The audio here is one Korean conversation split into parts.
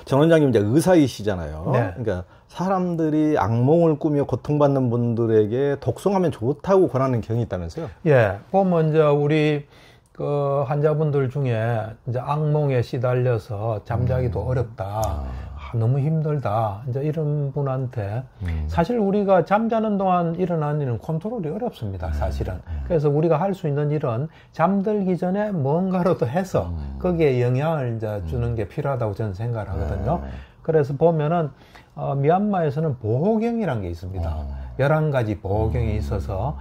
정 원장님 이제 의사이시잖아요. 네. 그러니까 사람들이 악몽을 꾸며 고통받는 분들에게 독송하면 좋다고 권하는 경이 있다면서요? 예, 보면 이제 우리 그 환자분들 중에 이제 악몽에 시달려서 잠자기도 어렵다. 너무 힘들다. 이제 이런 분한테 사실 우리가 잠자는 동안 일어나는 일은 컨트롤이 어렵습니다. 사실은. 그래서 우리가 할 수 있는 일은 잠들기 전에 뭔가라도 해서 거기에 영향을 이제 주는 게 필요하다고 저는 생각을 하거든요. 그래서 보면은 미얀마에서는 보호경이라는 게 있습니다. 11가지 보호경이 있어서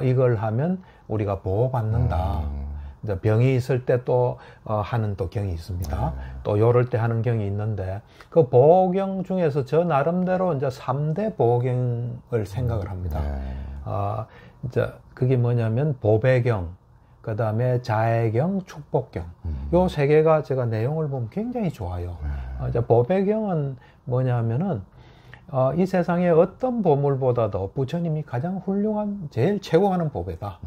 이걸 하면 우리가 보호받는다. 이제 병이 있을 때 또 하는 또 경이 있습니다. 또 요럴 때 하는 경이 있는데 그 보호경 중에서 저 나름대로 이제 3대 보호경을 생각을 합니다. 이제 그게 뭐냐면 보배경, 그 다음에 자해경, 축복경. 요 세 개가 제가 내용을 보면 굉장히 좋아요. 이제 보배경은 뭐냐면은 이 세상에 어떤 보물보다도 부처님이 가장 훌륭한, 제일 최고하는 보배다.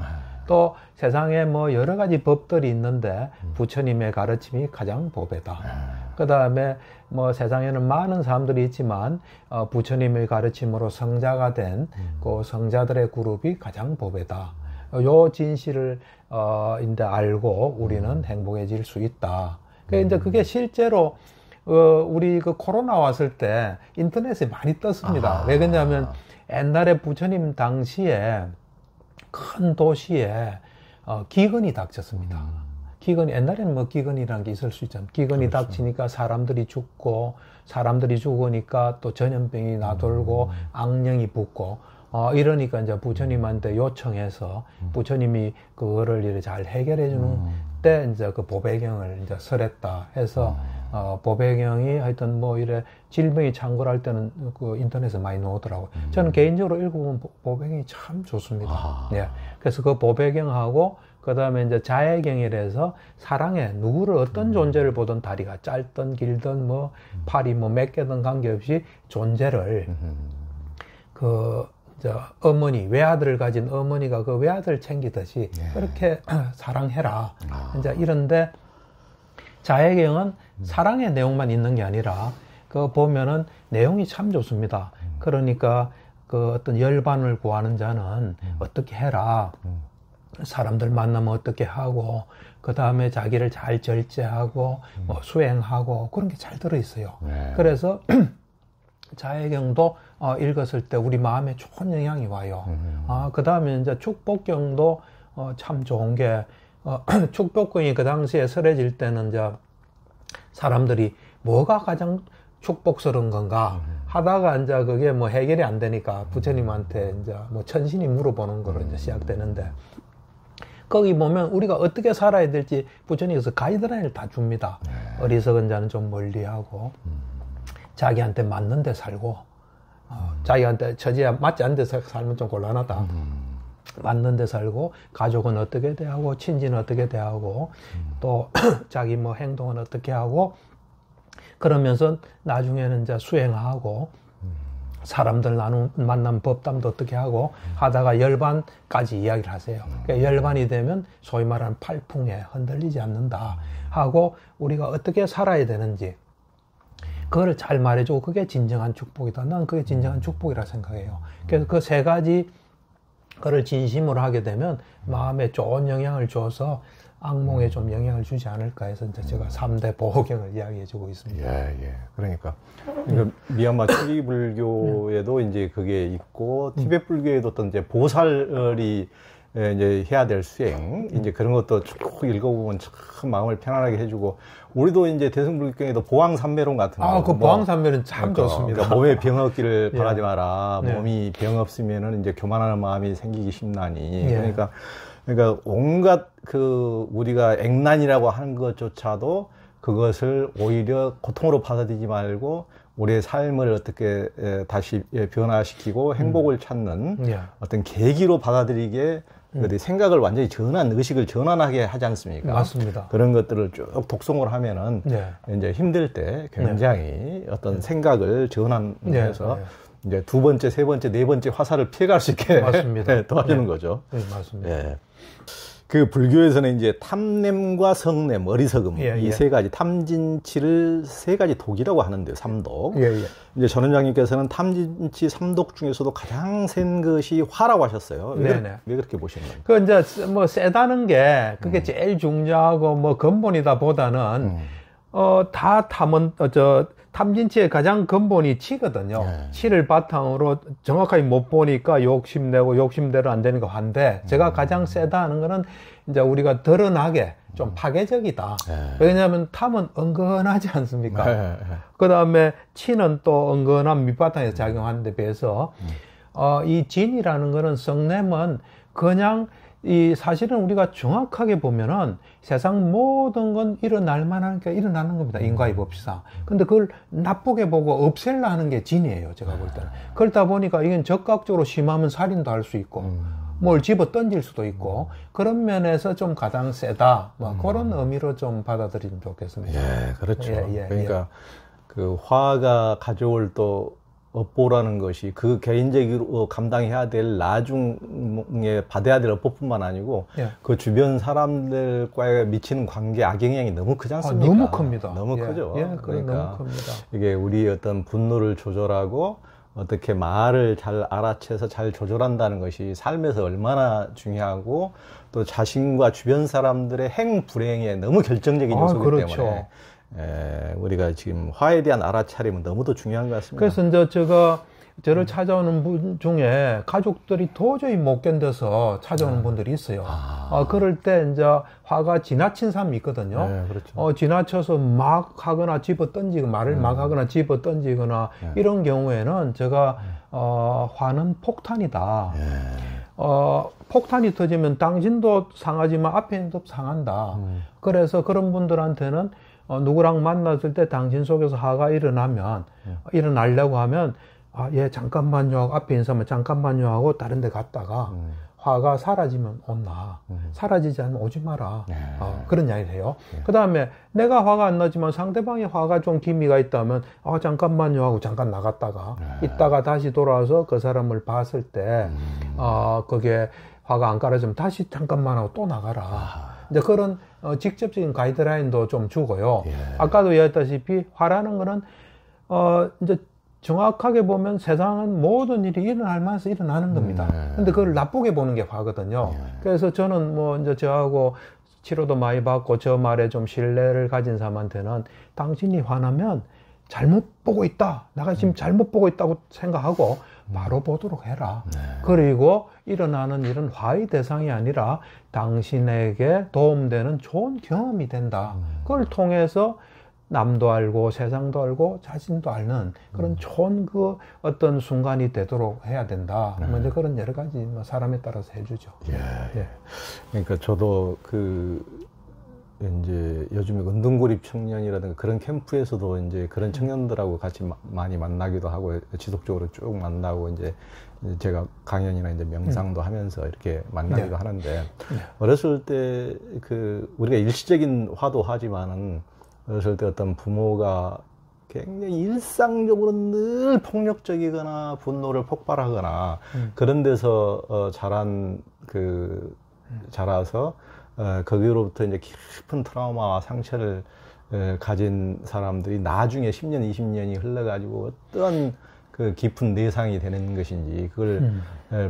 또 세상에 뭐 여러 가지 법들이 있는데 부처님의 가르침이 가장 보배다. 그 다음에 뭐 세상에는 많은 사람들이 있지만 부처님의 가르침으로 성자가 된 그 성자들의 그룹이 가장 보배다. 요 진실을 이제 알고 우리는 행복해질 수 있다. 그러니까 이제 그게 실제로 우리 그 코로나 왔을 때 인터넷에 많이 떴습니다. 왜 그러냐면 옛날에 부처님 당시에 큰 도시에 기근이 닥쳤습니다. 기근, 옛날에는 뭐 기근이라는 게 있을 수 있잖아요. 기근이 그렇죠. 닥치니까 사람들이 죽고, 사람들이 죽으니까 또 전염병이 나돌고, 악령이 붙고, 이러니까 이제 부처님한테 요청해서 부처님이 그거를 이렇게 잘 해결해 주는 때 이제 그 보배경을 이제 설했다 해서 보배경이 하여튼 뭐 이래 질병이 창궐할 때는 그 인터넷에 많이 나오더라고요. 저는 개인적으로 읽어보면 보배경이 참 좋습니다. 예. 그래서 그 보배경하고 그 다음에 이제 자해경이라서 사랑에 누구를 어떤 존재를 보든 다리가 짧든 길든 뭐 팔이 뭐 몇 개든 관계없이 존재를 어머니, 외아들을 가진 어머니가 그 외아들 챙기듯이 그렇게 사랑해라. 이제 이런데 자해경은 사랑의 내용만 있는 게 아니라 그 보면은 내용이 참 좋습니다. 그러니까 그 어떤 열반을 구하는 자는 어떻게 해라. 사람들 만나면 어떻게 하고 그 다음에 자기를 잘 절제하고 뭐 수행하고 그런 게 잘 들어있어요. 그래서 자해경도 읽었을 때 우리 마음에 좋은 영향이 와요. 그 다음에 이제 축복경도 참 좋은 게 축복경이 그 당시에 설해질 때는 이제 사람들이 뭐가 가장 축복스러운 건가 하다가 이제 그게 뭐 해결이 안 되니까 부처님한테 이제 뭐 천신이 물어보는 거로 이제 시작되는데 거기 보면 우리가 어떻게 살아야 될지 부처님께서 가이드라인을 다 줍니다. 어리석은 자는 좀 멀리하고 자기한테 맞는 데 살고 자기한테 처지에 맞지 않는 데 살면 좀 곤란하다. 맞는 데 살고 가족은 어떻게 대하고 친지는 어떻게 대하고 또 자기 뭐 행동은 어떻게 하고 그러면서 나중에는 이제 수행하고 사람들 만난 법담도 어떻게 하고 하다가 열반까지 이야기를 하세요. 그러니까 열반이 되면 소위 말하는 팔풍에 흔들리지 않는다 하고 우리가 어떻게 살아야 되는지 그거를 잘 말해주고 그게 진정한 축복이다. 난 그게 진정한 축복이라 생각해요. 그래서 그 세 가지 그걸 진심으로 하게 되면 마음에 좋은 영향을 줘서 악몽에 좀 영향을 주지 않을까 해서 이제 제가 3대 보호경을 이야기해주고 있습니다. 예. 그러니까 미얀마 초기 불교에도 이제 그게 있고 티베트 불교에도 어떤 이제 보살이 이제 해야 될 수행 이제 그런 것도 쭉 읽어보면 참 마음을 편안하게 해주고 우리도 이제 대승불교에도 보왕삼매론 같은 거. 그 보왕삼매론 참 좋습니다. 그러니까 몸에 병 없기를 바라지 마라. 몸이 병 없으면은 이제 교만하는 마음이 생기기 쉽나니. 그러니까 온갖 그 우리가 액난이라고 하는 것조차도 그것을 오히려 고통으로 받아들이지 말고 우리의 삶을 어떻게 다시 변화시키고 행복을 찾는 어떤 계기로 받아들이게 생각을 완전히 의식을 전환하게 하지 않습니까? 맞습니다. 그런 것들을 쭉 독송을 하면은 이제 힘들 때 굉장히 어떤 생각을 전환해서 이제 두 번째, 세 번째, 네 번째 화살을 피해갈 수 있게 맞습니다. 도와주는 거죠. 네, 맞습니다. 그 불교에서는 이제 탐냄과 성냄, 어리석음 예, 이 예. 세 가지 탐진치를 세 가지 독이라고 하는데요. 삼독. 예, 예. 이제 전 원장님께서는 탐진치 삼독 중에서도 가장 센 것이 화라고 하셨어요. 왜 그렇게 보시는 거예요? 그 이제 뭐 세다는 게 그게 제일 중요하고 뭐 근본이다 보다는 다 탐진치의 가장 근본이 치거든요. 예. 치를 바탕으로 정확하게 못 보니까 욕심내고 욕심대로 안 되니까 화인데 제가 가장 세다 하는 거는 이제 우리가 드러나게 좀 파괴적이다. 예. 왜냐하면 탐은 은근하지 않습니까? 예. 그 다음에 치는 또 은근한 밑바탕에서 작용하는 데 비해서 이 진이라는 거는 성냄은 그냥 사실은 우리가 정확하게 보면은 세상 모든 건 일어날 만하니까 일어나는 겁니다. 인과의 법칙상. 근데 그걸 나쁘게 보고 없애려 하는 게 진이에요. 제가 볼 때는. 그러다 보니까 이건 적극적으로 심하면 살인도 할 수 있고, 뭘 집어 던질 수도 있고, 그런 면에서 좀 가장 세다. 뭐 그런 의미로 좀 받아들이면 좋겠습니다. 예, 그렇죠. 그러니까 그 화가 가져올 또 업보라는 것이 그 개인적으로 감당해야 될 나중에 받아야 될 업보뿐만 아니고 그 주변 사람들과의 미치는 관계 악영향이 너무 크지 않습니까? 너무 큽니다. 너무 크죠. 그러니까 너무 큽니다. 이게 우리 어떤 분노를 조절하고 어떻게 말을 잘 알아채서 잘 조절한다는 것이 삶에서 얼마나 중요하고 또 자신과 주변 사람들의 행불행에 너무 결정적인 요소이기 그렇죠. 때문에 우리가 지금 화에 대한 알아차림은 너무도 중요한 것 같습니다. 그래서 이제 저를 찾아오는 분 중에 가족들이 도저히 못 견뎌서 찾아오는 분들이 있어요. 그럴 때 이제 화가 지나친 사람이 있거든요. 네, 그렇죠. 지나쳐서 막 하거나 집어 던지고 말을 막 하거나 집어 던지거나 이런 경우에는 제가 화는 폭탄이다. 폭탄이 터지면 당신도 상하지만 앞에 있는 것도 상한다. 그래서 그런 분들한테는 누구랑 만났을 때 당신 속에서 화가 일어나려고 하면 잠깐만요 하고 앞에 인사하면 잠깐만요 하고 다른 데 갔다가 화가 사라지면 온나 사라지지 않으면 오지 마라. 그런 이야기를 해요. 그 다음에 내가 화가 안 나지만 상대방이 화가 좀 기미가 있다면 잠깐만요 하고 잠깐 나갔다가 있다가 다시 돌아와서 그 사람을 봤을 때 그게 화가 안 깔아지면 다시 잠깐만 하고 또 나가라. 이제 그런 직접적인 가이드라인도 좀 주고요. 아까도 얘기했다시피 화라는 거는 이제 정확하게 보면 세상은 모든 일이 일어날 만해서 일어나는 겁니다. 근데 그걸 나쁘게 보는 게 화거든요. 그래서 저는 뭐 이제 저하고 치료도 많이 받고 저 말에 좀 신뢰를 가진 사람한테는 당신이 화나면 잘못 보고 있다. 내가 지금 잘못 보고 있다고 생각하고 바로 보도록 해라. 그리고 일어나는 일은 화의 대상이 아니라 당신에게 도움되는 좋은 경험이 된다. 그걸 통해서 남도 알고 세상도 알고 자신도 앓는 그런 좋은 그 어떤 순간이 되도록 해야 된다. 뭐 이제 그런 여러 가지 뭐 사람에 따라서 해주죠. 그러니까 저도 이제 요즘에 운동고립 청년이라든가 그런 캠프에서도 이제 그런 청년들하고 같이 많이 만나기도 하고 지속적으로 쭉 만나고 이제 제가 강연이나 이제 명상도 하면서 이렇게 만나기도 하는데 어렸을 때 우리가 일시적인 화도 하지만은 어렸을 때 어떤 부모가 굉장히 일상적으로 늘 폭력적이거나 분노를 폭발하거나 그런 데서 자라서 거기로부터 이제 깊은 트라우마와 상처를 가진 사람들이 나중에 10년, 20년이 흘러가지고 어떤 그 깊은 내상이 되는 것인지 그걸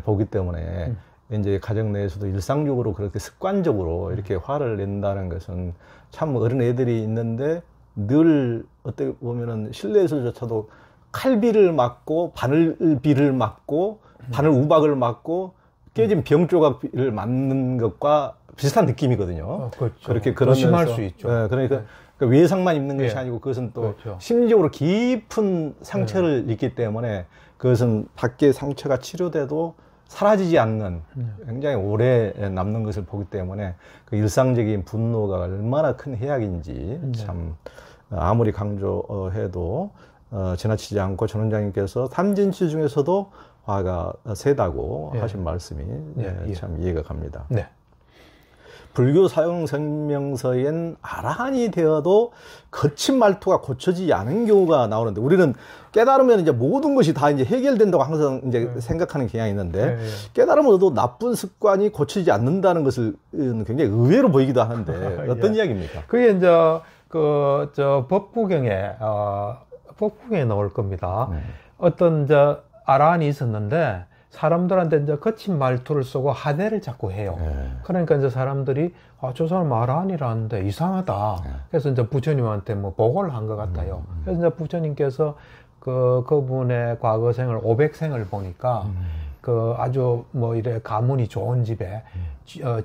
보기 때문에 이제 가정 내에서도 일상적으로 그렇게 습관적으로 이렇게 화를 낸다는 것은 참 어린 애들이 있는데 늘 어떻게 보면은 실내에서조차도 칼비를 맞고 바늘비를 맞고 바늘 우박을 맞고 깨진 병 조각을 맞는 것과 비슷한 느낌이거든요. 그렇죠. 그렇게 그러면서 심할 수 있죠. 그러니까 외상만 입는 것이 아니고 그것은 또 심리적으로 깊은 상처를 입기 때문에 그것은 밖에 상처가 치료돼도 사라지지 않는 굉장히 오래 남는 것을 보기 때문에 그 일상적인 분노가 얼마나 큰 해악인지 참 아무리 강조해도 지나치지 않고 전 원장님께서 탐진치 중에서도 화가 세다고 하신 말씀이 참 이해가 갑니다. 불교 사용 설명서엔 아라한이 되어도 거친 말투가 고쳐지지 않은 경우가 나오는데 우리는 깨달으면 이제 모든 것이 다 이제 해결된다고 항상 이제 생각하는 경향이 있는데 깨달음으로도 나쁜 습관이 고쳐지지 않는다는 것을 굉장히 의외로 보이기도 하는데 어떤 이야기입니까? 그게 이제 법구경에 나올 겁니다. 어떤 아라한이 있었는데 사람들한테 이제 거친 말투를 쓰고 하대를 자꾸 해요. 그러니까 이제 사람들이 저 사람 아라한이라는데 이상하다. 그래서 이제 부처님한테 뭐 보고를 한 것 같아요. 그래서 이제 부처님께서 그분의 과거생을 500생을 보니까 아주 뭐 이래 가문이 좋은 집에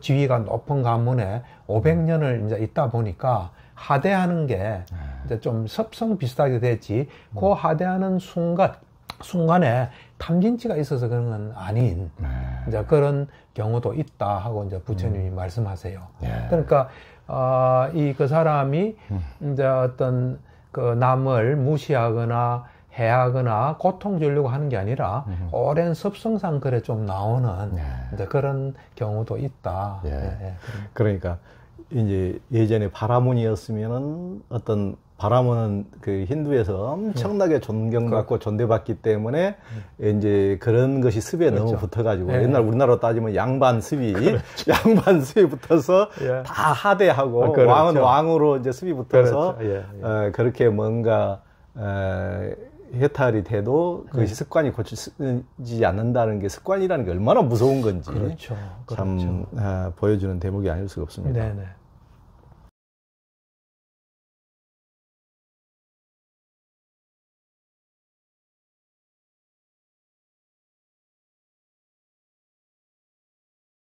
지위가 높은 가문에 500년을 이제 있다 보니까 하대하는 게 이제 좀 섭성 비슷하게 됐지. 그 하대하는 순간에 탐진치가 있어서 그런 건 아닌 이제 그런 경우도 있다 하고 이제 부처님이 말씀하세요. 그러니까 그 사람이 이제 어떤 남을 무시하거나 해하거나 고통 주려고 하는 게 아니라 오랜 습성상 그래 좀 나오는 이제 그런 경우도 있다. 그러니까 이제 예전에 바라문이었으면은 어떤 바라문은 그 힌두에서 엄청나게 존경받고 존대받기 때문에 이제 그런 것이 습에 너무 붙어가지고 옛날 우리나라로 따지면 양반 습이 양반 습이 붙어서 다 하대하고 왕은 왕으로 이제 습이 붙어서 그렇게 뭔가 해탈이 돼도 그것이 습관이 고치지 않는다는 게 습관이라는 게 얼마나 무서운 건지 참 보여주는 대목이 아닐 수가 없습니다.